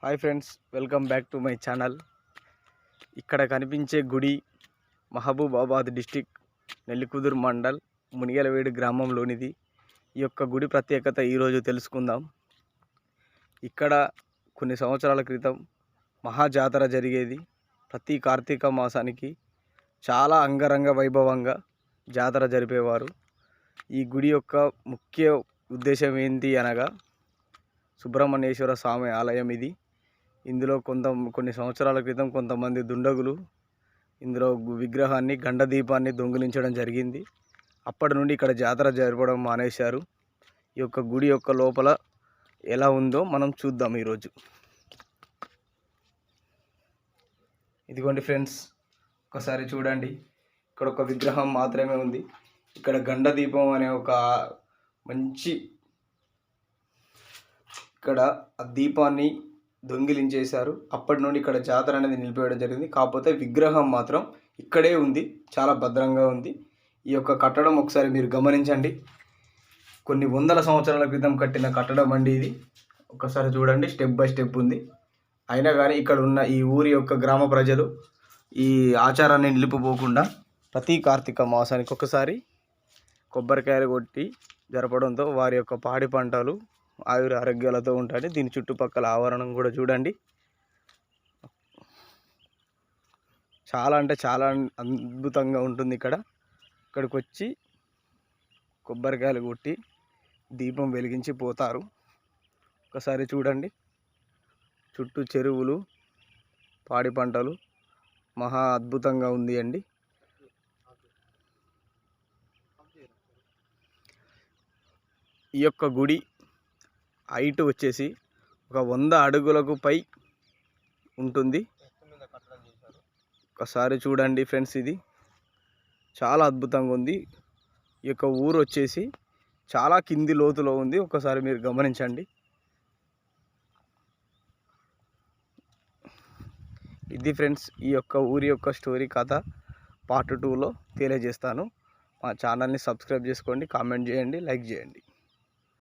Hi friends, welcome back to my channel. ఇక్కడ కనిపించే గుడి మహబూబాబాద్ డిస్టిక్ నెల్లికుదురు మండల్ మునిగలవేడు గ్రామంలోనిది. ఈ యొక్క గుడి ప్రత్యేకత ఈరోజు తెలుసుకుందాం. ఇక్కడ కొన్ని సంవత్సరాల క్రితం మహాజాతర జరిగేది. ప్రతి కార్తీక మాసానికి చాలా అంగరంగ వైభవంగా జాతర జరిపేవారు. ఈ గుడి యొక్క ముఖ్య ఉద్దేశం ఏంటి అనగా సుబ్రహ్మణ్యేశ్వర స్వామి ఆలయం ఇది. ఇందులో కొన్ని సంవత్సరాల క్రితం కొంతమంది దుండగులు ఇందులో విగ్రహాన్ని గండ దీపాన్ని దొంగిలించడం జరిగింది. అప్పటి నుండి ఇక్కడ జాతర జరపడం మానేశారు. ఈ యొక్క గుడి యొక్క లోపల ఎలా ఉందో మనం చూద్దాం ఈరోజు. ఇదిగోండి ఫ్రెండ్స్, ఒకసారి చూడండి. ఇక్కడ ఒక విగ్రహం మాత్రమే ఉంది. ఇక్కడ గండ దీపం అనే ఒక మంచి ఇక్కడ ఆ దీపాన్ని దొంగిలించేశారు. అప్పటి నుండి ఇక్కడ జాతర అనేది నిలిపేయడం జరిగింది. కాకపోతే విగ్రహం మాత్రం ఇక్కడే ఉంది, చాలా భద్రంగా ఉంది. ఈ యొక్క కట్టడం ఒకసారి మీరు గమనించండి. కొన్ని వందల సంవత్సరాల క్రితం కట్టిన కట్టడం అండి ఇది. ఒకసారి చూడండి, స్టెప్ బై స్టెప్ ఉంది. అయినా కానీ ఇక్కడ ఉన్న ఈ ఊరి యొక్క గ్రామ ప్రజలు ఈ ఆచారాన్ని నిలిపిపోకుండా ప్రతి కార్తీక మాసానికి ఒకసారి కొబ్బరికాయలు కొట్టి జరపడంతో వారి యొక్క పాడి పంటలు ఆయుర ఆరోగ్యాలతో ఉంటాయి. దీని చుట్టుపక్కల ఆవరణం కూడా చూడండి, చాలా అంటే చాలా అద్భుతంగా ఉంటుంది. ఇక్కడికి వచ్చి కొబ్బరికాయలు కొట్టి దీపం వెలిగించి పోతారు. ఒకసారి చూడండి, చుట్టూ చెరువులు, పాడి పంటలు, మహా అద్భుతంగా ఉంది అండి. ఈ యొక్క గుడి హైట్ వచ్చేసి ఒక 100 అడుగులకు పై ఉంటుంది. ఒకసారి చూడండి ఫ్రెండ్స్, ఇది చాలా అద్భుతంగా ఉంది. ఈ యొక్క ఊరు వచ్చేసి చాలా కింది లోతులో ఉంది. ఒకసారి మీరు గమనించండి. ఇది ఫ్రెండ్స్, ఈ యొక్క ఊరి యొక్క స్టోరీ కథ పార్ట్ 2లో తెలియజేస్తాను. మా ఛానల్ని సబ్స్క్రైబ్ చేసుకోండి, కామెంట్ చేయండి, లైక్ చేయండి.